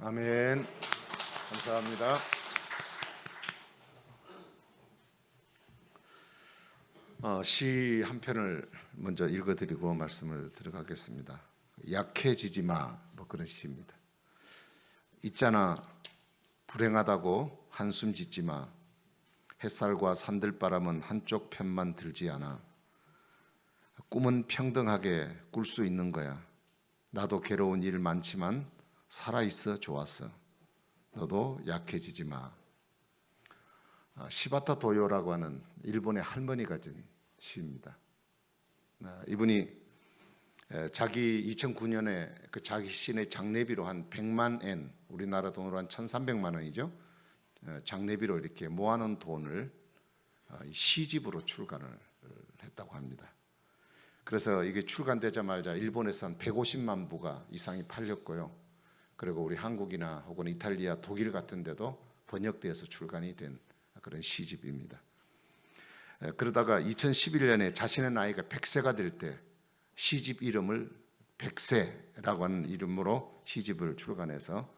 아멘. 감사합니다. 시 한 편을 먼저 읽어드리고 말씀을 들어가겠습니다. 약해지지 마, 뭐 그런 시입니다. 있잖아, 불행하다고 한숨 짓지 마. 햇살과 산들바람은 한쪽 편만 들지 않아. 꿈은 평등하게 꿀 수 있는 거야. 나도 괴로운 일 많지만 살아있어 좋았어. 너도 약해지지 마. 시바타 도요라고 하는 일본의 할머니가 진 시입니다. 이분이 자기 2009년에 그 자기 시신의 장례비로 한 100만 엔, 우리나라 돈으로 한 1,300만 원이죠. 장례비로 이렇게 모아놓은 돈을 시집으로 출간을 했다고 합니다. 그래서 이게 출간되자마자 일본에서 한 150만 부가 이상이 팔렸고요. 그리고 우리 한국이나 혹은 이탈리아, 독일 같은 데도 번역되어서 출간이 된 그런 시집입니다. 그러다가 2011년에 자신의 나이가 100세가 될 때 시집 이름을 백세라고 하는 이름으로 시집을 출간해서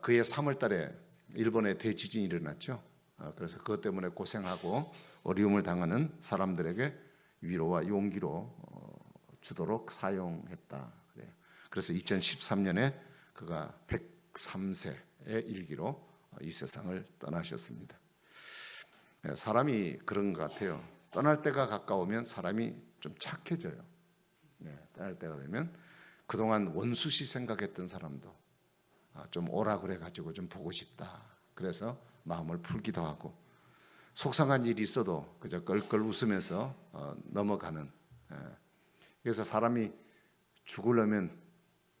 그해 3월 달에 일본에 대지진이 일어났죠. 그래서 그것 때문에 고생하고 어려움을 당하는 사람들에게 위로와 용기로 주도록 사용했다. 그래서 2013년에 그가 103세의 일기로 이 세상을 떠나셨습니다. 사람이 그런 것 같아요. 떠날 때가 가까우면 사람이 좀 착해져요. 떠날 때가 되면 그동안 원수시 생각했던 사람도 좀 오라 그래가지고 좀 보고 싶다. 그래서 마음을 풀기도 하고, 속상한 일이 있어도 그저 껄껄 웃으면서 넘어가는. 그래서 사람이 죽으려면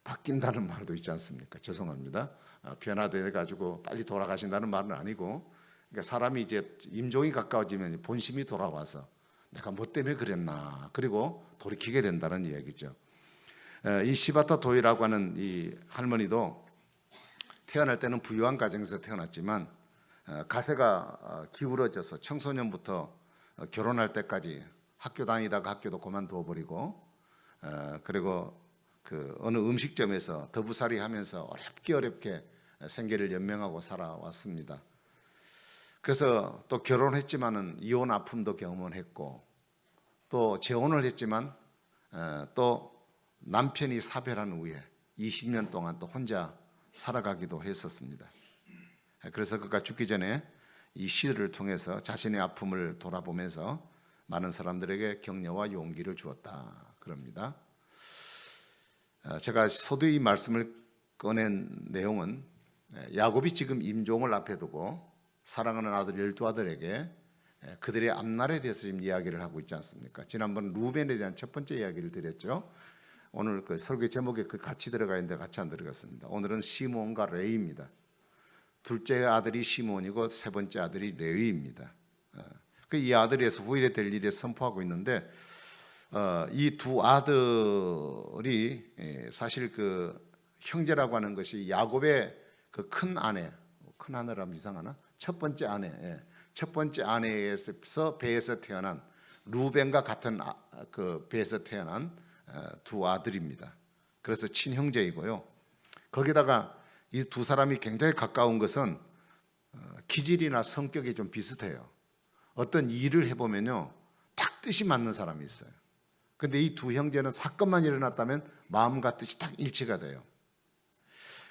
바뀐다는 말도 있지 않습니까? 죄송합니다. 변화돼 가지고 빨리 돌아가신다는 말은 아니고, 그러니까 사람이 이제 임종이 가까워지면 본심이 돌아와서 내가 뭐 때문에 그랬나, 그리고 돌이키게 된다는 이야기죠. 이 시바타 도이라고 하는 이 할머니도 태어날 때는 부유한 가정에서 태어났지만 가세가 기울어져서 청소년부터 결혼할 때까지 학교 다니다가 학교도 그만두어 버리고, 그리고 그 어느 음식점에서 더부살이 하면서 어렵게 생계를 연명하고 살아왔습니다. 그래서 또 결혼했지만은 이혼 아픔도 경험을 했고, 또 재혼을 했지만 또 남편이 사별한 후에 20년 동안 또 혼자 살아가기도 했었습니다. 그래서 그가 죽기 전에 이 시를 통해서 자신의 아픔을 돌아보면서 많은 사람들에게 격려와 용기를 주었다 그럽니다. 제가 서두에 말씀을 꺼낸 내용은 야곱이 지금 임종을 앞에 두고 사랑하는 아들 12아들에게 그들의 앞날에 대해서 지금 이야기를 하고 있지 않습니까? 지난번 루벤에 대한 첫 번째 이야기를 드렸죠. 오늘 그 설교 제목에 그 같이 들어가 있는데 같이 안 들어갔습니다. 오늘은 시몬과 레위입니다. 둘째 아들이 시몬이고 세 번째 아들이 레위입니다. 이 아들에서 후일에 될 일에 선포하고 있는데, 이 두 아들이 사실 그 형제라고 하는 것이 야곱의 그 큰 아내, 큰 아내라면 이상하나? 첫 번째 아내, 첫 번째 아내에서 배에서 태어난 루벤과 같은 그 배에서 태어난 두 아들입니다. 그래서 친형제이고요. 거기다가 이 두 사람이 굉장히 가까운 것은 기질이나 성격이 좀 비슷해요. 어떤 일을 해보면요, 딱 뜻이 맞는 사람이 있어요. 근데 이 두 형제는 사건만 일어났다면 마음과 뜻이 딱 일치가 돼요.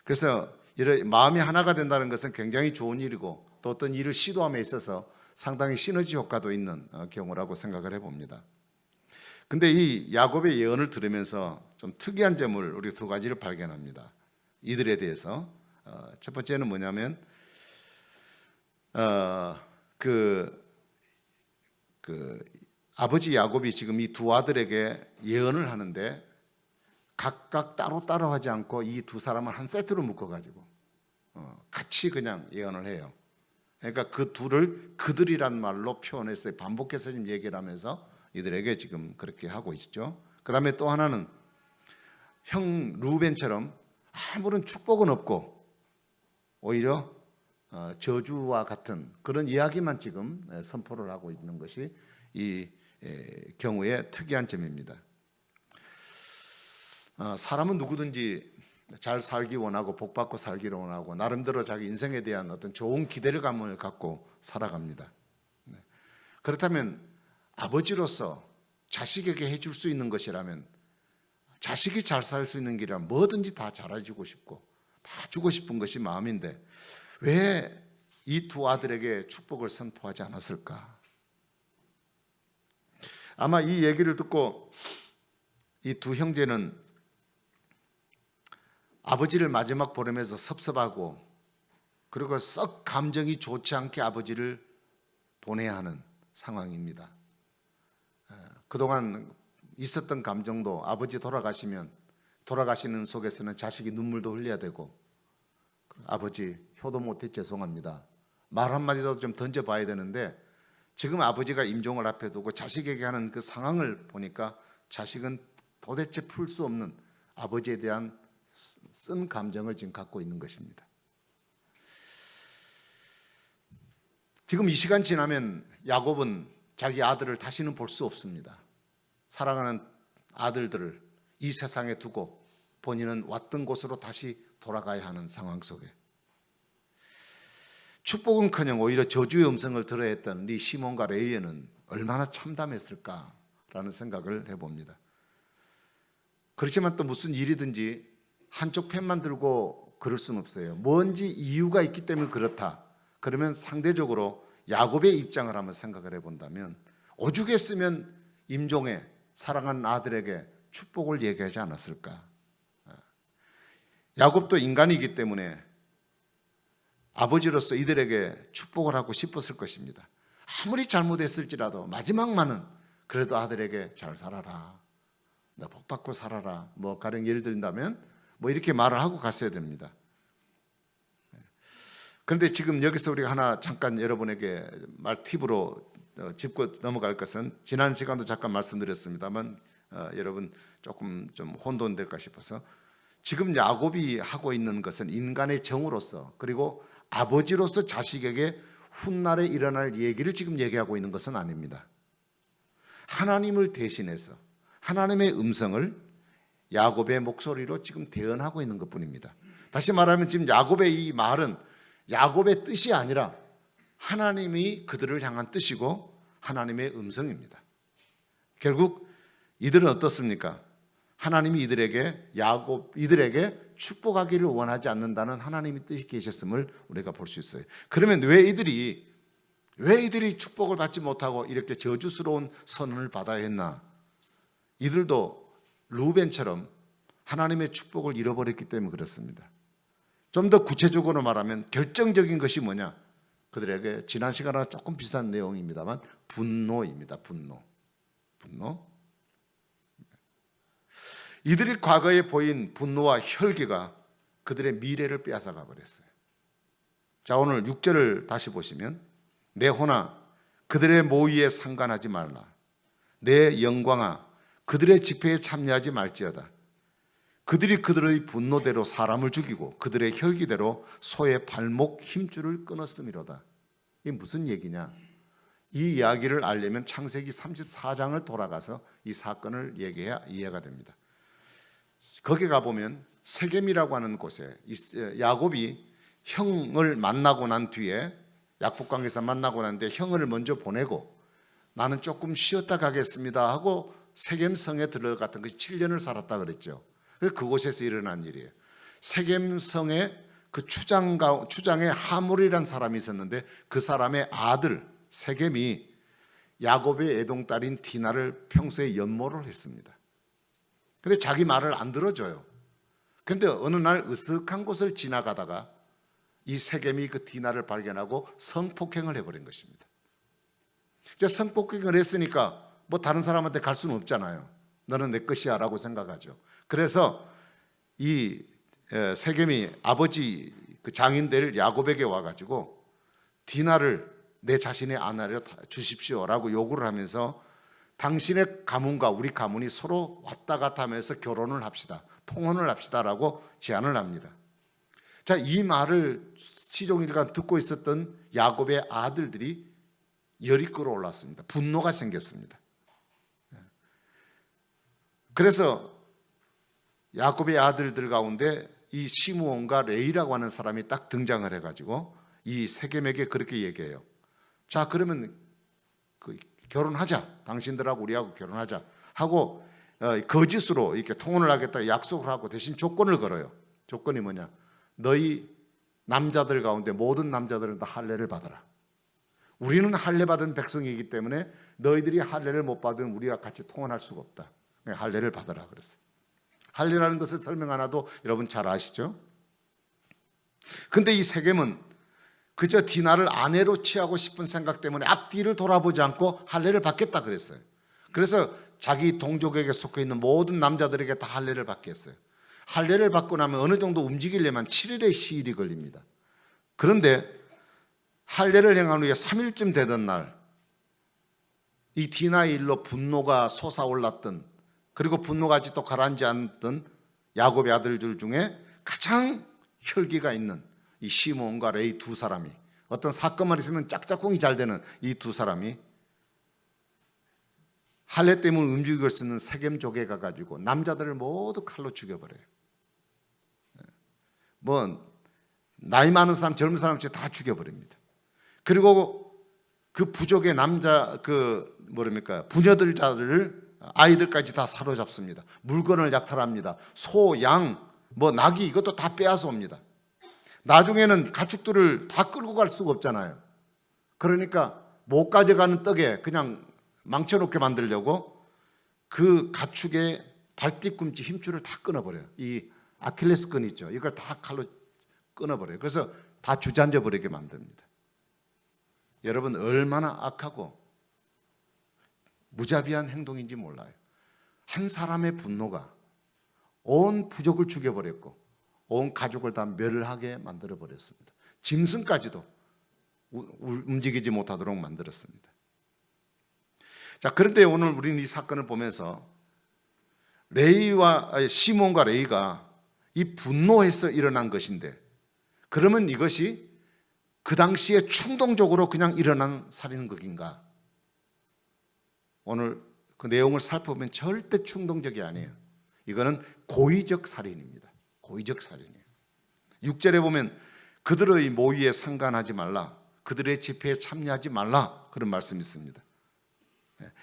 그래서 마음이 하나가 된다는 것은 굉장히 좋은 일이고, 또 어떤 일을 시도함에 있어서 상당히 시너지 효과도 있는 경우라고 생각을 해봅니다. 근데 이 야곱의 예언을 들으면서 좀 특이한 점을 우리 두 가지를 발견합니다. 이들에 대해서 첫 번째는 뭐냐면 아버지 야곱이 지금 이 두 아들에게 예언을 하는데 각각 따로 하지 않고 이 두 사람을 한 세트로 묶어가지고 같이 그냥 예언을 해요. 그러니까 그 둘을 그들이란 말로 표현해서 반복해서 지금 얘기를 하면서 이들에게 지금 그렇게 하고 있죠. 그 다음에 또 하나는 형 루벤처럼 아무런 축복은 없고 오히려 저주와 같은 그런 이야기만 지금 선포를 하고 있는 것이 이 경우의 특이한 점입니다. 사람은 누구든지 잘 살기 원하고 복받고 살기를 원하고 나름대로 자기 인생에 대한 어떤 좋은 기대감을 갖고 살아갑니다. 그렇다면 아버지로서 자식에게 해줄 수 있는 것이라면, 자식이 잘 살 수 있는 길이라면 뭐든지 다 잘해주고 싶고 다 주고 싶은 것이 마음인데 왜 이 두 아들에게 축복을 선포하지 않았을까? 아마 이 얘기를 듣고 이 두 형제는 아버지를 마지막 보내면서 섭섭하고 그리고 썩 감정이 좋지 않게 아버지를 보내야 하는 상황입니다. 그동안 있었던 감정도 아버지 돌아가시는 속에서는 자식이 눈물도 흘려야 되고, 아버지 효도 못해 죄송합니다, 말 한마디도 좀 던져봐야 되는데 지금 아버지가 임종을 앞에 두고 자식에게 하는 그 상황을 보니까 자식은 도대체 풀 수 없는 아버지에 대한 쓴 감정을 지금 갖고 있는 것입니다. 지금 이 시간 지나면 야곱은 자기 아들을 다시는 볼 수 없습니다. 사랑하는 아들들을 이 세상에 두고 본인은 왔던 곳으로 다시 돌아가야 하는 상황 속에 축복은커녕 오히려 저주의 음성을 들어야 했던 이 시몬과 레위는 얼마나 참담했을까라는 생각을 해봅니다. 그렇지만 또 무슨 일이든지 한쪽 편만 들고 그럴 수는 없어요. 뭔지 이유가 있기 때문에 그렇다. 그러면 상대적으로 야곱의 입장을 한번 생각을 해본다면 오죽했으면 임종에 사랑하는 아들에게 축복을 얘기하지 않았을까. 야곱도 인간이기 때문에 아버지로서 이들에게 축복을 하고 싶었을 것입니다. 아무리 잘못했을지라도 마지막만은 그래도 아들에게 잘 살아라, 너 복받고 살아라, 뭐 가령 예를 들다면 뭐 이렇게 말을 하고 갔어야 됩니다. 그런데 지금 여기서 우리가 하나 잠깐 여러분에게 말 팁으로 짚고 넘어갈 것은, 지난 시간도 잠깐 말씀드렸습니다만 여러분 조금 좀 혼돈될까 싶어서, 지금 야곱이 하고 있는 것은 인간의 정으로서 그리고 아버지로서 자식에게 훗날에 일어날 얘기를 지금 얘기하고 있는 것은 아닙니다. 하나님을 대신해서 하나님의 음성을 야곱의 목소리로 지금 대언하고 있는 것뿐입니다. 다시 말하면 지금 야곱의 이 말은 야곱의 뜻이 아니라 하나님이 그들을 향한 뜻이고 하나님의 음성입니다. 결국 이들은 어떻습니까? 하나님이 이들에게 축복하기를 원하지 않는다는 하나님의 뜻이 계셨음을 우리가 볼 수 있어요. 그러면 왜 이들이 축복을 받지 못하고 이렇게 저주스러운 선언을 받아야 했나? 이들도 루벤처럼 하나님의 축복을 잃어버렸기 때문에 그렇습니다. 좀 더 구체적으로 말하면 결정적인 것이 뭐냐? 그들에게 지난 시간과 조금 비슷한 내용입니다만 분노입니다. 분노. 이들이 과거에 보인 분노와 혈기가 그들의 미래를 빼앗아가 버렸어요. 자, 오늘 6절을 다시 보시면, 내 혼아 그들의 모의에 상관하지 말라. 내 영광아 그들의 집회에 참여하지 말지어다. 그들이 그들의 분노대로 사람을 죽이고 그들의 혈기대로 소의 발목 힘줄을 끊었음이로다. 이게 무슨 얘기냐? 이 이야기를 알려면 창세기 34장을 돌아가서 이 사건을 얘기해야 이해가 됩니다. 거기 가보면 세겜이라고 하는 곳에 야곱이 형을 만나고 난 뒤에, 약복강에서 만나고 난 뒤에 형을 먼저 보내고 나는 조금 쉬었다 가겠습니다 하고 세겜성에 들어갔던 것이 7년을 살았다 그랬죠. 그곳에서 일어난 일이에요. 세겜성에 그 추장에 하몰이라는 사람이 있었는데 그 사람의 아들 세겜이 야곱의 애동딸인 디나를 평소에 연모를 했습니다. 근데 자기 말을 안 들어줘요. 그런데 어느 날 으슥한 곳을 지나가다가 이 세겜이 그 디나를 발견하고 성폭행을 해버린 것입니다. 이제 성폭행을 했으니까 뭐 다른 사람한테 갈 수는 없잖아요. 너는 내 것이야 라고 생각하죠. 그래서 이 세겜이 아버지 그 장인들 야곱에게 와가지고 디나를 내 자신의 아내로 주십시오라고 요구를 하면서 당신의 가문과 우리 가문이 서로 왔다 갔다 하면서 결혼을 합시다, 통혼을 합시다라고 제안을 합니다. 자, 이 말을 시종일관 듣고 있었던 야곱의 아들들이 열이 끌어올랐습니다. 분노가 생겼습니다. 그래서 야곱의 아들들 가운데 이 시므온과 레위라고 하는 사람이 딱 등장을 해가지고 이 세겜에게 그렇게 얘기해요. 자, 그러면 결혼하자. 당신들하고 우리하고 결혼하자 하고 거짓으로 이렇게 통혼을 하겠다 약속을 하고 대신 조건을 걸어요. 조건이 뭐냐? 너희 남자들 가운데 모든 남자들은 다 할례를 받아라. 우리는 할례 받은 백성이기 때문에 너희들이 할례를 못 받으면 우리가 같이 통혼할 수가 없다. 할례를 받아라 그랬어요. 할례라는 것을 설명 안 해도 여러분 잘 아시죠? 근데 이 세겜은 그저 디나를 아내로 취하고 싶은 생각 때문에 앞뒤를 돌아보지 않고 할례를 받겠다 그랬어요. 그래서 자기 동족에게 속해 있는 모든 남자들에게 다 할례를 받게 했어요. 할례를 받고 나면 어느 정도 움직이려면 7일의 시일이 걸립니다. 그런데 할례를 행한 후에 3일쯤 되던 날 이 디나의 일로 분노가 솟아올랐던, 그리고 분노가 아직도 가라앉지 않던 야곱의 아들들 중에 가장 혈기가 있는 이 시므온과 레위 두 사람이, 어떤 사건만 있으면 짝짝꿍이 잘 되는 이 두 사람이 할례 때문에 움직일 수 있는 세겜족에 가가지고 남자들을 모두 칼로 죽여버려요. 나이 많은 사람, 젊은 사람 다 죽여버립니다. 그리고 그 부족의 남자 부녀들 자들을, 아이들까지 다 사로잡습니다. 물건을 약탈합니다. 소, 양, 낙이 이것도 다 빼앗아 옵니다. 나중에는 가축들을 다 끌고 갈 수가 없잖아요. 그러니까 못 가져가는 떡에 그냥 망쳐놓게 만들려고 그 가축의 발뒤꿈치 힘줄을 다 끊어버려요. 이 아킬레스 건 있죠. 이걸 다 칼로 끊어버려요. 그래서 다 주저앉아 버리게 만듭니다. 여러분, 얼마나 악하고 무자비한 행동인지 몰라요. 한 사람의 분노가 온 부족을 죽여버렸고 온 가족을 다 멸하게 만들어버렸습니다. 짐승까지도 움직이지 못하도록 만들었습니다. 자, 그런데 오늘 우리는 이 사건을 보면서 시몬과 레위가 이 분노해서 일어난 것인데, 그러면 이것이 그 당시에 충동적으로 그냥 일어난 살인극인가? 오늘 그 내용을 살펴보면 절대 충동적이 아니에요. 이거는 고의적 살인입니다. 고의적 살인이에요. 6절에 보면 그들의 모의에 상관하지 말라, 그들의 집회에 참여하지 말라, 그런 말씀이 있습니다.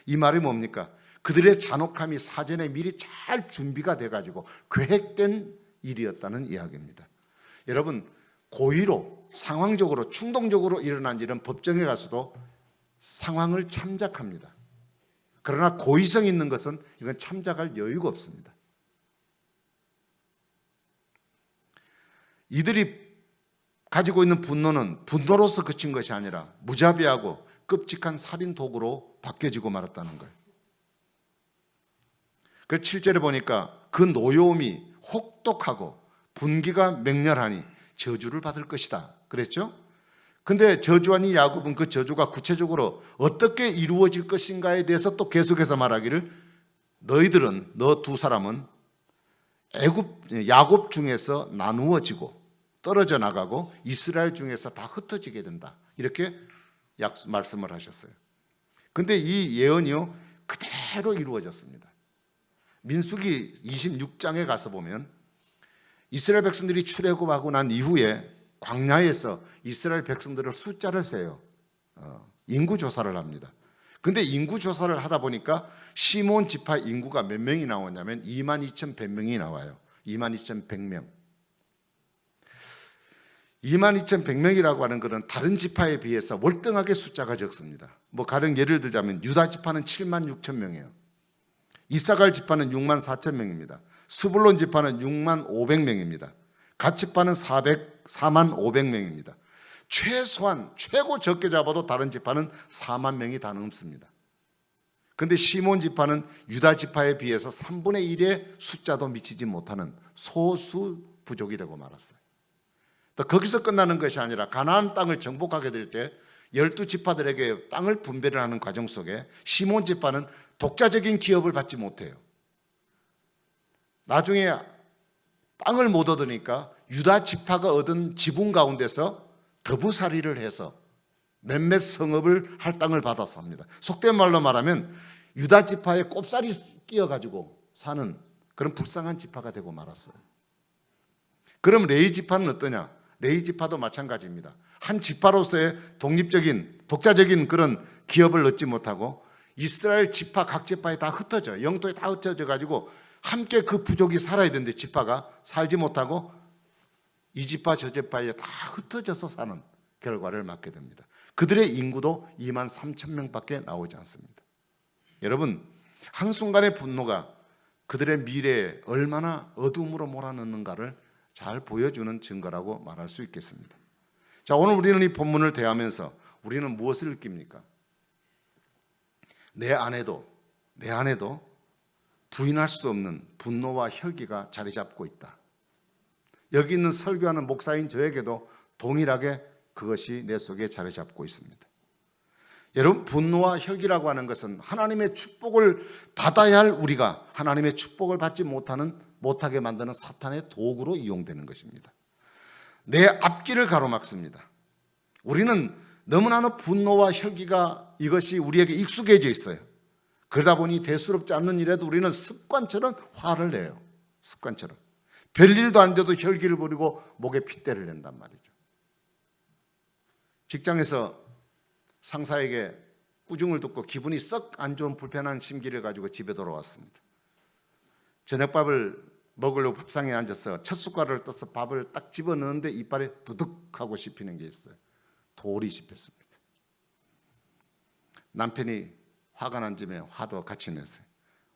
이 말이 뭡니까? 그들의 잔혹함이 사전에 미리 잘 준비가 돼가지고 계획된 일이었다는 이야기입니다. 여러분, 고의로 상황적으로 충동적으로 일어난 일은 법정에 가서도 상황을 참작합니다. 그러나 고의성 있는 것은 이건 참작할 여유가 없습니다. 이들이 가지고 있는 분노는 분노로서 그친 것이 아니라 무자비하고 끔찍한 살인 도구로 바뀌어지고 말았다는 거예요. 그래서 7절에 보니까 그 노여움이 혹독하고 분기가 맹렬하니 저주를 받을 것이다 그랬죠? 근데 저주한 이 야곱은 그 저주가 구체적으로 어떻게 이루어질 것인가에 대해서 또 계속해서 말하기를, 너 두 사람은 야곱 중에서 나누어지고 떨어져 나가고 이스라엘 중에서 다 흩어지게 된다, 이렇게 말씀을 하셨어요. 근데 이 예언이요 그대로 이루어졌습니다. 민수기 26장에 가서 보면 이스라엘 백성들이 출애굽하고 난 이후에 광야에서 이스라엘 백성들을 숫자를 세요. 인구 조사를 합니다. 근데 인구 조사를 하다 보니까 시몬 지파 인구가 몇 명이 나오냐면 22,100명이 나와요. 22,100명. 22,100명이라고 하는 것은 다른 지파에 비해서 월등하게 숫자가 적습니다. 가령 예를 들자면 유다 지파는 76,000명이에요. 이사갈 지파는 64,000명입니다. 스불론 지파는 65,000명입니다. 갓 지파는 44,500명입니다. 최고 적게 잡아도 다른 지파는 40,000명이 다 넘습니다. 그런데 시몬 지파는 유다 지파에 비해서 3분의 1의 숫자도 미치지 못하는 소수 부족이라고 말했어요. 또 거기서 끝나는 것이 아니라 가나안 땅을 정복하게 될 때 12지파들에게 땅을 분배를 하는 과정 속에 시몬 지파는 독자적인 기업을 받지 못해요. 나중에 땅을 못 얻으니까 유다 지파가 얻은 지분 가운데서 더부살이를 해서 몇몇 성읍을 할 땅을 받아서 합니다. 속된 말로 말하면 유다 지파에 꼽살이 끼어가지고 사는 그런 불쌍한 지파가 되고 말았어요. 그럼 레위 지파는 어떠냐? 레위 지파도 마찬가지입니다. 한 지파로서의 독립적인 독자적인 그런 기업을 얻지 못하고 이스라엘 지파 각 지파에 다 흩어져, 영토에 다 흩어져 가지고 함께 그 부족이 살아야 되는데 지파가 살지 못하고 이 지파 저 지파에 다 흩어져서 사는 결과를 맞게 됩니다. 그들의 인구도 2만 3천 명밖에 나오지 않습니다. 여러분, 한순간의 분노가 그들의 미래에 얼마나 어둠으로 몰아넣는가를 잘 보여주는 증거라고 말할 수 있겠습니다. 자, 오늘 우리는 이 본문을 대하면서 우리는 무엇을 느낍니까? 내 안에도 부인할 수 없는 분노와 혈기가 자리 잡고 있다. 여기 있는 설교하는 목사인 저에게도 동일하게 그것이 내 속에 자리 잡고 있습니다. 여러분, 분노와 혈기라고 하는 것은 하나님의 축복을 받아야 할 우리가 하나님의 축복을 받지 못하게 만드는 사탄의 도구로 이용되는 것입니다. 내 앞길을 가로막습니다. 우리는 너무나도 분노와 혈기가 이것이 우리에게 익숙해져 있어요. 그러다 보니 대수롭지 않는 일에도 우리는 습관처럼 화를 내요. 습관처럼. 별일도 안 돼도 혈기를 부리고 목에 핏대를 낸단 말이죠. 직장에서 상사에게 꾸중을 듣고 기분이 썩 안 좋은 불편한 심기를 가지고 집에 돌아왔습니다. 저녁밥을 먹으려고 밥상에 앉아서 첫 숟가락을 떠서 밥을 딱 집어넣는데 이빨에 두둑하고 씹히는 게 있어요. 돌이 씹혔습니다. 남편이 화가 난 점에 화도 같이 냈어요.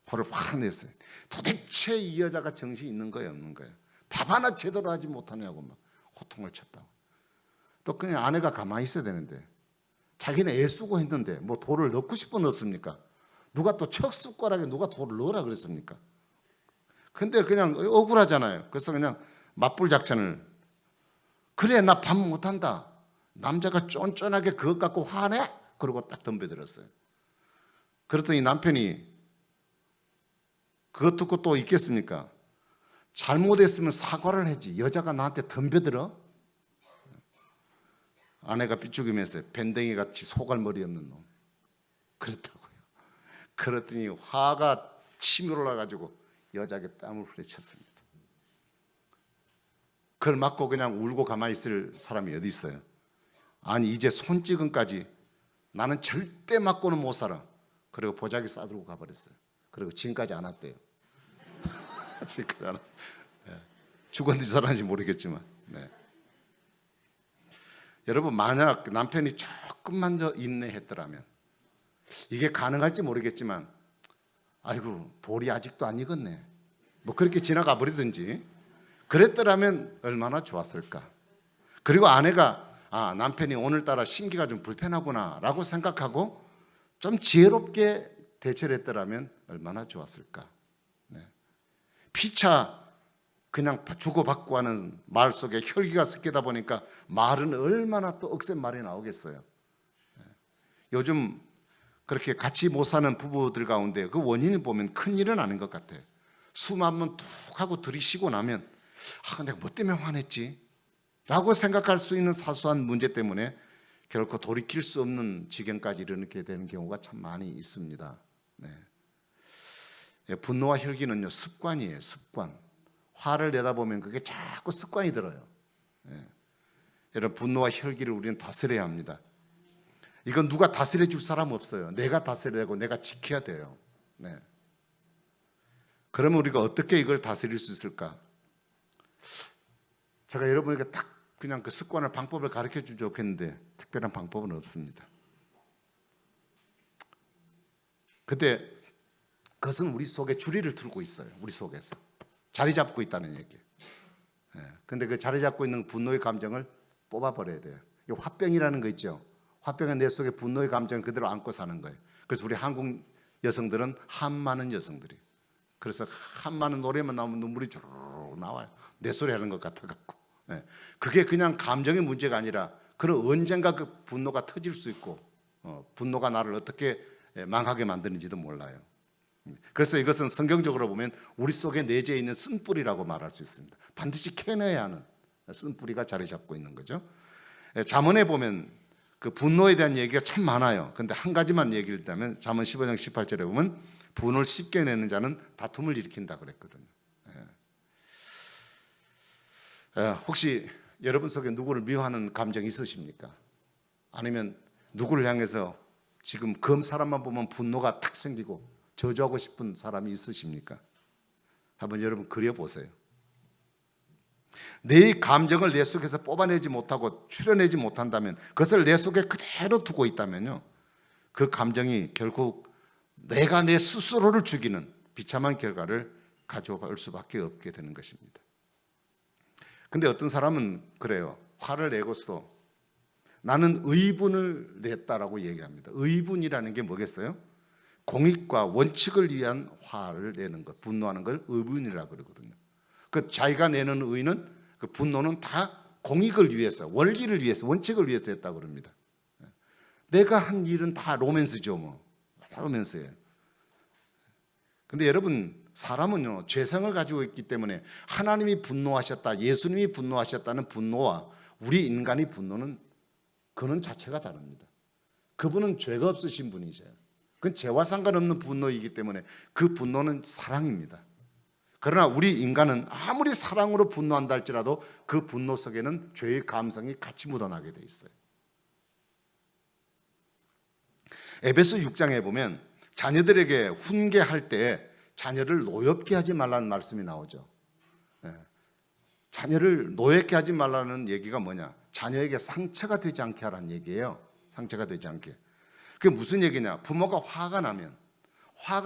화를 확 냈어요. 도대체 이 여자가 정신이 있는 거예요, 없는 거예요? 밥 하나 제대로 하지 못하냐고 막 호통을 쳤다고. 또 그냥 아내가 가만히 있어야 되는데 자기는 애쓰고 했는데 뭐 돌을 넣고 싶어 넣었습니까? 누가 또 첫 숟가락에 누가 돌을 넣으라 그랬습니까? 근데 그냥 억울하잖아요. 그래서 그냥 맞불 작전을, 그래 나 밥 못한다, 남자가 쫀쫀하게 그것 갖고 화내? 그러고 딱 덤벼들었어요. 그랬더니 남편이 그것 듣고 또 있겠습니까? 잘못했으면 사과를 하지, 여자가 나한테 덤벼들어? 아내가 삐죽이면서 밴댕이같이 소갈머리 없는 놈, 그렇다고요. 그랬더니 화가 치밀어 올라가지고 여자에게 뺨을 후려쳤습니다. 그걸 맞고 그냥 울고 가만히 있을 사람이 어디 있어요? 아니 이제 손찌검까지 나는 절대 맞고는 못 살아. 그리고 보자기 싸들고 가버렸어요. 그리고 지금까지 안 왔대요. 지금까지 안 왔어요. 네. 죽었는지 살았는지 모르겠지만. 네. 여러분, 만약 남편이 조금만 더 인내했더라면, 이게 가능할지 모르겠지만, 아이고 돌이 아직도 안 익었네, 뭐 그렇게 지나가 버리든지 그랬더라면 얼마나 좋았을까. 그리고 아내가 남편이 오늘따라 심기가 좀 불편하구나 라고 생각하고 좀 지혜롭게 대처를 했더라면 얼마나 좋았을까. 네. 피차 그냥 주고받고 하는 말 속에 혈기가 섞이다 보니까 말은 얼마나 또 억센 말이 나오겠어요. 네. 요즘 그렇게 같이 못 사는 부부들 가운데 그 원인을 보면 큰 일은 아닌 것 같아요. 숨 한번 툭 하고 들이쉬고 나면 내가 뭐 때문에 화냈지? 라고 생각할 수 있는 사소한 문제 때문에 결코 돌이킬 수 없는 지경까지 이르게 되는 경우가 참 많이 있습니다. 네. 분노와 혈기는요, 습관이에요. 습관. 화를 내다 보면 그게 자꾸 습관이 들어요. 네. 여러분, 분노와 혈기를 우리는 다스려야 합니다. 이건 누가 다스려 줄 사람 없어요. 내가 다스려야 되고 내가 지켜야 돼요. 네. 그러면 우리가 어떻게 이걸 다스릴 수 있을까? 제가 여러분에게 딱 그냥 그 습관을, 방법을 가르쳐 주면 좋겠는데 특별한 방법은 없습니다. 근데 그것은 우리 속에 주리를 틀고 있어요. 우리 속에서 자리 잡고 있다는 얘기예요. 근데 그 자리 잡고 있는 분노의 감정을 뽑아버려야 돼요. 이 화병이라는 거 있죠. 화병은 내 속에 분노의 감정을 그대로 안고 사는 거예요. 그래서 우리 한국 여성들은 한 많은 여성들이, 그래서 한 많은 노래만 나오면 눈물이 주르르 나와요. 내 소리 하는 것 같아갖고. 그게 그냥 감정의 문제가 아니라 그런 언젠가 그 분노가 터질 수 있고 분노가 나를 어떻게 망하게 만드는지도 몰라요. 그래서 이것은 성경적으로 보면 우리 속에 내재해 있는 쓴뿌리라고 말할 수 있습니다. 반드시 캐내야 하는 쓴뿌리가 자리 잡고 있는 거죠. 잠언에 보면 그 분노에 대한 얘기가 참 많아요. 근데 한 가지만 얘기를 하면 잠언 15장 18절에 보면 분을 쉽게 내는 자는 다툼을 일으킨다 그랬거든요. 혹시 여러분 속에 누구를 미워하는 감정이 있으십니까? 아니면 누구를 향해서 지금 그 사람만 보면 분노가 탁 생기고 저주하고 싶은 사람이 있으십니까? 한번 여러분 그려보세요. 내 감정을 내 속에서 뽑아내지 못하고 추려내지 못한다면, 그것을 내 속에 그대로 두고 있다면요, 그 감정이 결국 내가 내 스스로를 죽이는 비참한 결과를 가져올 수밖에 없게 되는 것입니다. 근데 어떤 사람은 그래요. 화를 내고서도 나는 의분을 냈다라고 얘기합니다. 의분이라는 게 뭐겠어요? 공익과 원칙을 위한 화를 내는 것, 분노하는 걸 의분이라고 그러거든요. 그 자기가 내는 의는, 그 분노는 다 공익을 위해서, 원리를 위해서, 원칙을 위해서 했다고 그럽니다. 내가 한 일은 다 로맨스죠, 뭐. 다 로맨스예요. 근데 여러분, 사람은요, 죄성을 가지고 있기 때문에 하나님이 분노하셨다, 예수님이 분노하셨다는 분노와 우리 인간의 분노는 그는 자체가 다릅니다. 그분은 죄가 없으신 분이세요. 그건 죄와 상관없는 분노이기 때문에 그 분노는 사랑입니다. 그러나 우리 인간은 아무리 사랑으로 분노한다 할지라도 그 분노 속에는 죄의 감성이 같이 묻어나게 돼 있어요. 에베소 6장에 보면 자녀들에게 훈계할 때 자녀를 노엽게 하지 말라는 말씀이 나오죠. 자녀를 노엽게 하지 말라는 얘기가 뭐냐? 자녀에게 상처가 되지 않게 하라는 얘기예요. 상처가 되지 않게. 그게 무슨 얘기냐? 부모가 화가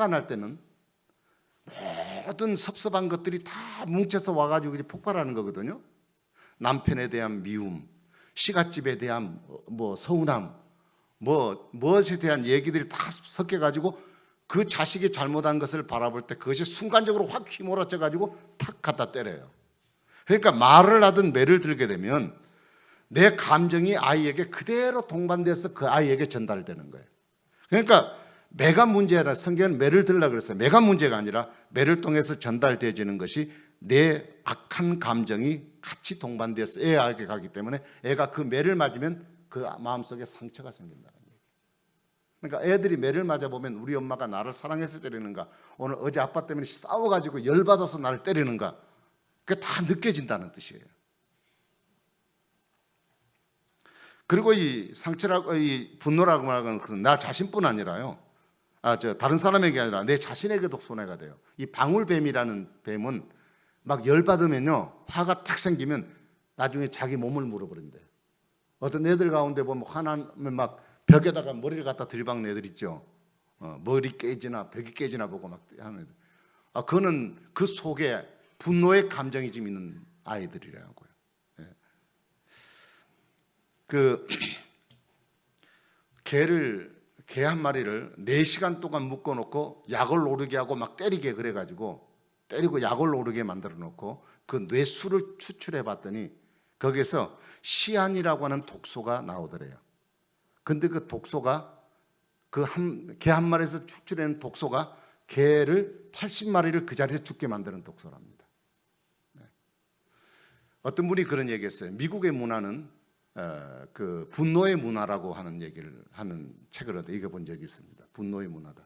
날 때는 모든 섭섭한 것들이 다 뭉쳐서 와가지고 이제 폭발하는 거거든요. 남편에 대한 미움, 시갓집에 대한 서운함, 무엇에 대한 얘기들이 다 섞여가지고 그 자식이 잘못한 것을 바라볼 때 그것이 순간적으로 확 휘몰아쳐가지고 탁 갖다 때려요. 그러니까 말을 하든 매를 들게 되면 내 감정이 아이에게 그대로 동반돼서 그 아이에게 전달되는 거예요. 그러니까 매가 문제라, 성경은 매를 들으려고 그랬어요. 매가 문제가 아니라 매를 통해서 전달되어지는 것이 내 악한 감정이 같이 동반돼서 애에게 가기 때문에 애가 그 매를 맞으면 그 마음속에 상처가 생긴다는 얘기예요. 그러니까 애들이 매를 맞아보면 우리 엄마가 나를 사랑해서 때리는가, 오늘 어제 아빠 때문에 싸워가지고 열받아서 나를 때리는가, 그게 다 느껴진다는 뜻이에요. 그리고 이 상처라고, 이 분노라고 말하는 것은 나 자신뿐 아니라요, 다른 사람에게 아니라 내 자신에게도 손해가 돼요. 이 방울뱀이라는 뱀은 막 열받으면요, 화가 탁 생기면 나중에 자기 몸을 물어버린대요. 어떤 애들 가운데 보면 화나면 막 벽에다가 머리를 갖다 들이박는 애들 있죠. 머리 깨지나 벽이 깨지나 보고 막 하는 애들. 그거는 그 속에 분노의 감정이 좀 있는 아이들이라고요. 개 한 마리를 4시간 동안 묶어놓고 약을 오르게 하고 막 때리게 그래가지고 때리고 약을 오르게 만들어 놓고 그 뇌수를 추출해 봤더니 거기에서 시안이라고 하는 독소가 나오더래요. 근데 그 독소가 개 한 마리에서 추출하는 독소가 개를 80마리를 그 자리에서 죽게 만드는 독소랍니다. 어떤 분이 그런 얘기했어요. 미국의 문화는 그 분노의 문화라고 하는 얘기를 하는 책을 읽어본 적이 있습니다. 분노의 문화다.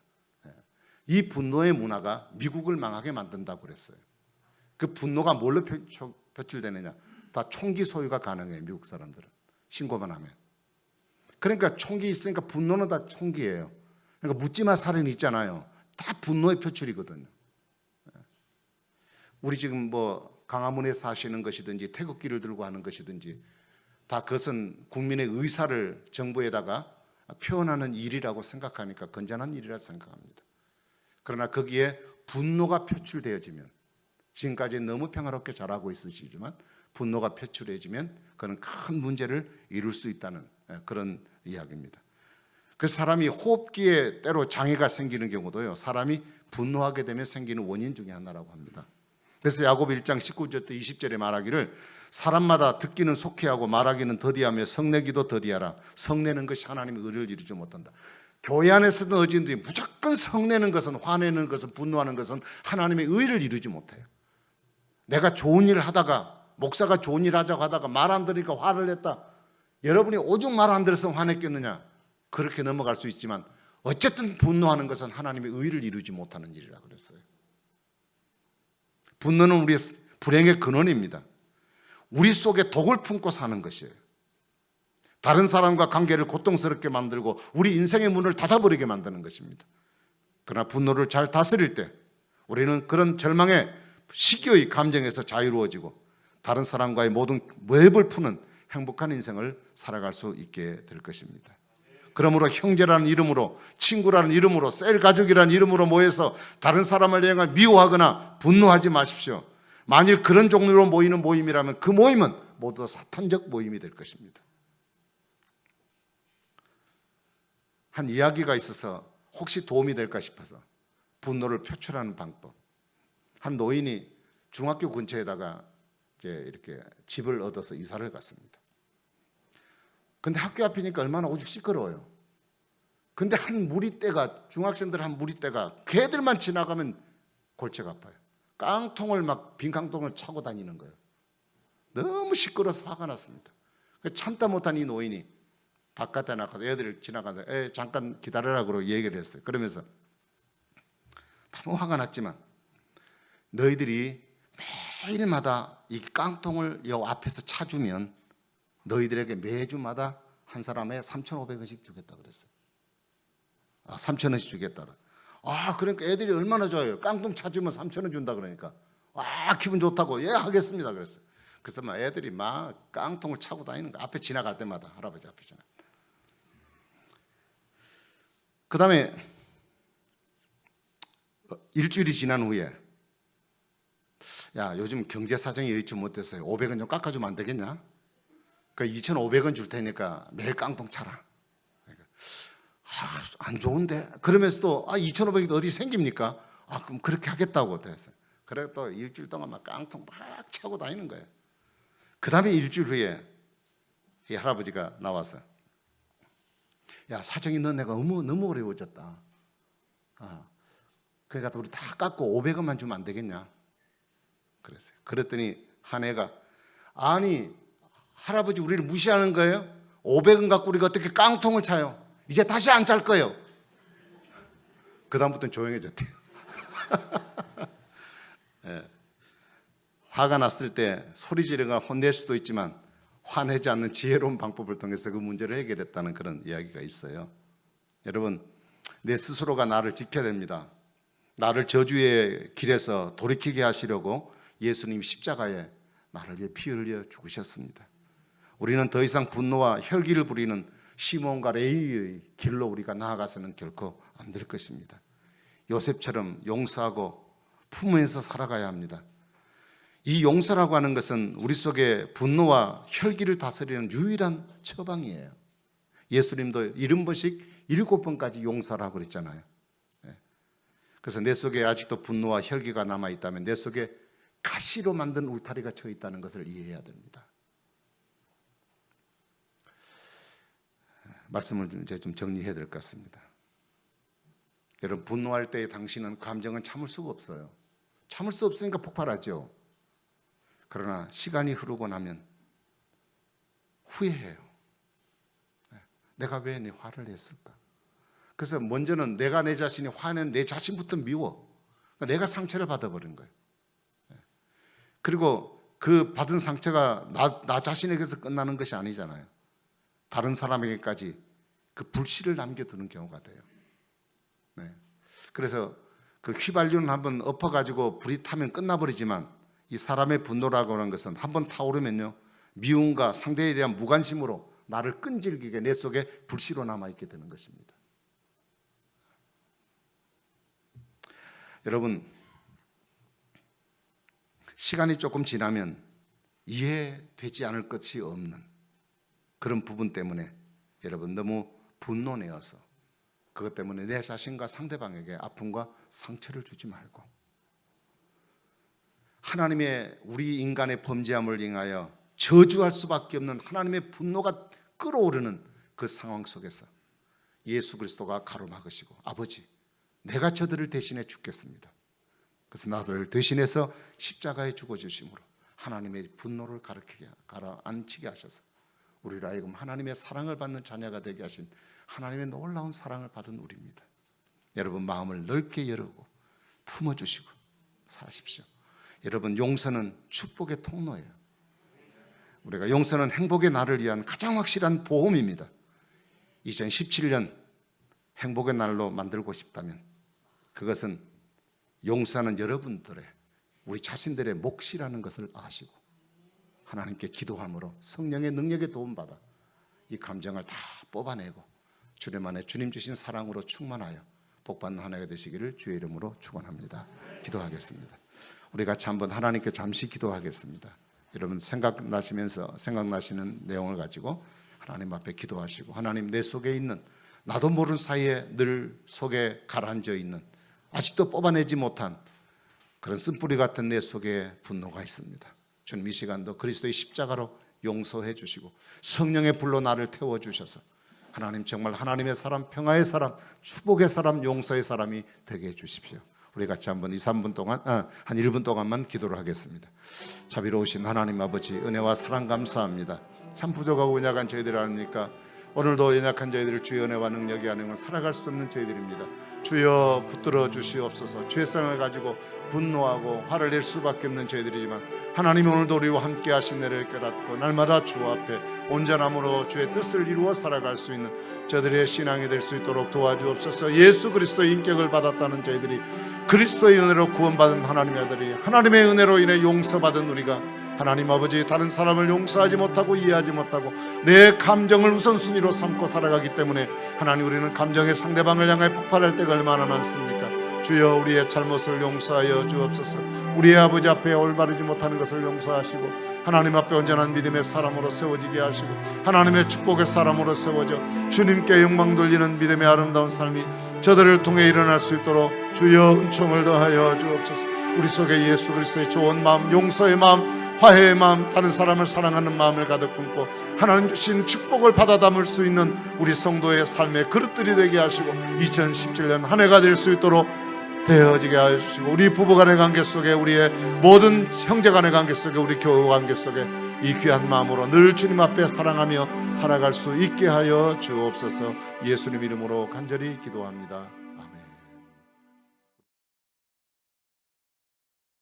이 분노의 문화가 미국을 망하게 만든다고 그랬어요. 그 분노가 뭘로 표출되느냐? 다 총기 소유가 가능해요. 미국 사람들은 신고만 하면. 그러니까 총기 있으니까 분노는 다 총기예요. 그러니까 묻지마 살인 있잖아요. 다 분노의 표출이거든요. 우리 지금 강화문에 사시는 것이든지 태극기를 들고 하는 것이든지 다 그것은 국민의 의사를 정부에다가 표현하는 일이라고 생각하니까 건전한 일이라고 생각합니다. 그러나 거기에 분노가 표출되어지면, 지금까지 너무 평화롭게 잘하고 있으시지만 분노가 표출해지면 그는 큰 문제를 이룰 수 있다는 그런 이야기입니다. 그 사람이 호흡기에 때로 장애가 생기는 경우도요, 사람이 분노하게 되면 생기는 원인 중에 하나라고 합니다. 그래서 야고보 1장 19절부터 20절에 말하기를 사람마다 듣기는 속히하고 말하기는 더디하며 성내기도 더디하라. 성내는 것이 하나님의 의를 이루지 못한다. 교회 안에서든 어딘지 무조건 성내는 것은, 화내는 것은, 분노하는 것은 하나님의 의를 이루지 못해요. 내가 좋은 일을 하다가, 목사가 좋은 일을 하자고 하다가 말 안 들으니까 화를 냈다. 여러분이 오죽 말 안 들어서 화냈겠느냐? 그렇게 넘어갈 수 있지만 어쨌든 분노하는 것은 하나님의 의를 이루지 못하는 일이라고 그랬어요. 분노는 우리의 불행의 근원입니다. 우리 속에 독을 품고 사는 것이에요. 다른 사람과 관계를 고통스럽게 만들고 우리 인생의 문을 닫아버리게 만드는 것입니다. 그러나 분노를 잘 다스릴 때 우리는 그런 절망의 시기의 감정에서 자유로워지고 다른 사람과의 모든 웹을 푸는 행복한 인생을 살아갈 수 있게 될 것입니다. 그러므로 형제라는 이름으로, 친구라는 이름으로, 셀 가족이라는 이름으로 모여서 다른 사람을 향해 미워하거나 분노하지 마십시오. 만일 그런 종류로 모이는 모임이라면 그 모임은 모두 다 사탄적 모임이 될 것입니다. 한 이야기가 있어서 혹시 도움이 될까 싶어서 분노를 표출하는 방법. 한 노인이 중학교 근처에다가 이제 이렇게 집을 얻어서 이사를 갔습니다. 근데 학교 앞이니까 얼마나 오죽 시끄러워요. 근데 한 무리떼가, 중학생들 한 무리떼가 걔들만 지나가면 골치가 아파요. 깡통을 막 빈 깡통을 차고 다니는 거예요. 너무 시끄러워서 화가 났습니다. 참다 못한 이 노인이 바깥에 나가서 애들 지나가서 잠깐 기다려라 그러고 얘기를 했어요. 그러면서 너무 화가 났지만 너희들이 매일마다 이 깡통을 요 앞에서 차주면 너희들에게 매주마다 한 사람에 3,500원씩 주겠다 그랬어요. 3,000원씩 주겠다. 그러니까 애들이 얼마나 좋아요. 깡통 차주면 3,000원 준다 그러니까 기분 좋다고 하겠습니다 그랬어요. 그래서 막 애들이 막 깡통을 차고 다니는 거 앞에 지나갈 때마다 할아버지 앞에 지나. 그 다음에 일주일이 지난 후에 야 요즘 경제 사정이 여의치 못해서 500원 좀 깎아주면 안 되겠냐? 그 2,500원 줄 테니까 매일 깡통 차라. 그러니까, 안 좋은데 그러면서도 2,500이 어디 생깁니까? 그럼 그렇게 하겠다고 됐어요. 그래 또 일주일 동안 막 깡통 막 차고 다니는 거예요. 그 다음에 일주일 후에 이 할아버지가 나와서 야 사정이 너네가 너무 어려워졌다. 그러니까 우리 다 깎고 500원만 주면 안 되겠냐? 그랬어요. 그랬더니 한 애가 아니 할아버지 우리를 무시하는 거예요? 500원 갖고 우리가 어떻게 깡통을 차요? 이제 다시 안 찰 거예요. 그 다음부터는 조용해졌대요. 네. 화가 났을 때 소리 지르거나 혼낼 수도 있지만 화내지 않는 지혜로운 방법을 통해서 그 문제를 해결했다는 그런 이야기가 있어요. 여러분 내 스스로가 나를 지켜야 됩니다. 나를 저주의 길에서 돌이키게 하시려고 예수님이 십자가에 나를 위해 피 흘려 죽으셨습니다. 우리는 더 이상 분노와 혈기를 부리는 시몬과 레위의 길로 우리가 나아가서는 결코 안 될 것입니다. 요셉처럼 용서하고 품으면서 살아가야 합니다. 이 용서라고 하는 것은 우리 속에 분노와 혈기를 다스리는 유일한 처방이에요. 예수님도 70번씩 7번까지 용서라고 그랬잖아요. 그래서 내 속에 아직도 분노와 혈기가 남아있다면 내 속에 가시로 만든 울타리가 쳐 있다는 것을 이해해야 됩니다. 말씀을 이제 좀 정리해야 될 것 같습니다. 여러분 분노할 때의 당신은 감정은 참을 수가 없어요. 참을 수 없으니까 폭발하죠. 그러나 시간이 흐르고 나면 후회해요. 내가 왜 내 화를 냈을까? 그래서 먼저는 내가 내 자신이 화낸 내 자신부터 미워. 그러니까 내가 상처를 받아버린 거예요. 그리고 그 받은 상처가 나 자신에게서 끝나는 것이 아니잖아요. 다른 사람에게까지 그 불씨를 남겨두는 경우가 돼요. 그래서 그 휘발유는 한번 엎어가지고 불이 타면 끝나버리지만 이 사람의 분노라고 하는 것은 한번 타오르면요 미움과 상대에 대한 무관심으로 나를 끈질기게 내 속에 불씨로 남아있게 되는 것입니다. 여러분 시간이 조금 지나면 이해되지 않을 것이 없는 그런 부분 때문에 여러분 너무 분노내어서 그것 때문에 내 자신과 상대방에게 아픔과 상처를 주지 말고 하나님의 우리 인간의 범죄함을 인하여 저주할 수밖에 없는 하나님의 분노가 끓어오르는 그 상황 속에서 예수 그리스도가 가로막으시고 아버지 내가 저들을 대신해 죽겠습니다. 그래서 나를 대신해서 십자가에 죽어주심으로 하나님의 분노를 가라앉히게 하셔서 우리를 하여금 하나님의 사랑을 받는 자녀가 되게 하신 하나님의 놀라운 사랑을 받은 우리입니다. 여러분 마음을 넓게 열고 품어주시고 사십시오. 여러분 용서는 축복의 통로예요. 우리가 용서는 행복의 날을 위한 가장 확실한 보험입니다. 2017년 행복의 날로 만들고 싶다면 그것은 용서하는 여러분들의, 우리 자신들의 몫이라는 것을 아시고 하나님께 기도함으로 성령의 능력에 도움받아 이 감정을 다 뽑아내고 주님 안에 주님 주신 사랑으로 충만하여 복받는 한 해가 되시기를 주의 이름으로 축원합니다. 기도하겠습니다. 우리 같이 한번 하나님께 잠시 기도하겠습니다. 여러분 생각나시는 내용을 가지고 하나님 앞에 기도하시고, 하나님, 내 속에 있는, 나도 모르는 사이에 늘 속에 가라앉아 있는, 아직도 뽑아내지 못한 그런 쓴뿌리 같은 내 속에 분노가 있습니다. 주님, 이 시간도 그리스도의 십자가로 용서해 주시고 성령의 불로 나를 태워주셔서 하나님, 정말 하나님의 사람, 평화의 사람, 축복의 사람, 용서의 사람이 되게 해 주십시오. 우리 같이 한번 2-3분 동안, 한 1분 동안만 기도를 하겠습니다. 자비로우신 하나님 아버지, 은혜와 사랑 감사합니다. 참 부족하고 연약한 저희들 아닙니까? 오늘도 연약한 저희들을 주의 은혜와 능력이 아니면 살아갈 수 없는 저희들입니다. 주여 붙들어 주시옵소서. 주의 사랑을 가지고 분노하고 화를 낼 수밖에 없는 저희들이지만 하나님, 오늘도 우리와 함께 하신 내를 깨닫고 날마다 주 앞에 온전함으로 주의 뜻을 이루어 살아갈 수 있는 저들의 신앙이 될 수 있도록 도와주옵소서. 예수 그리스도의 인격을 받았다는 저희들이, 그리스도의 은혜로 구원받은 하나님의 아들이, 하나님의 은혜로 인해 용서받은 우리가 하나님 아버지, 다른 사람을 용서하지 못하고 이해하지 못하고 내 감정을 우선순위로 삼고 살아가기 때문에 하나님, 우리는 감정의 상대방을 향해 폭발할 때가 얼마나 많습니까? 주여, 우리의 잘못을 용서하여 주옵소서. 우리의 아버지 앞에 올바르지 못하는 것을 용서하시고 하나님 앞에 온전한 믿음의 사람으로 세워지게 하시고 하나님의 축복의 사람으로 세워져 주님께 영광 돌리는 믿음의 아름다운 삶이 저들을 통해 일어날 수 있도록 주여 은총을 더하여 주옵소서. 우리 속에 예수 그리스도의 좋은 마음, 용서의 마음, 화해의 마음, 다른 사람을 사랑하는 마음을 가득 품고 하나님 주신 축복을 받아 담을 수 있는 우리 성도의 삶의 그릇들이 되게 하시고 2017년 한 해가 될 수 있도록 되어지게 하시고, 우리 부부간의 관계 속에, 우리의 모든 형제간의 관계 속에, 우리 교우 관계 속에 이 귀한 마음으로 늘 주님 앞에 사랑하며 살아갈 수 있게 하여 주옵소서. 예수님 이름으로 간절히 기도합니다.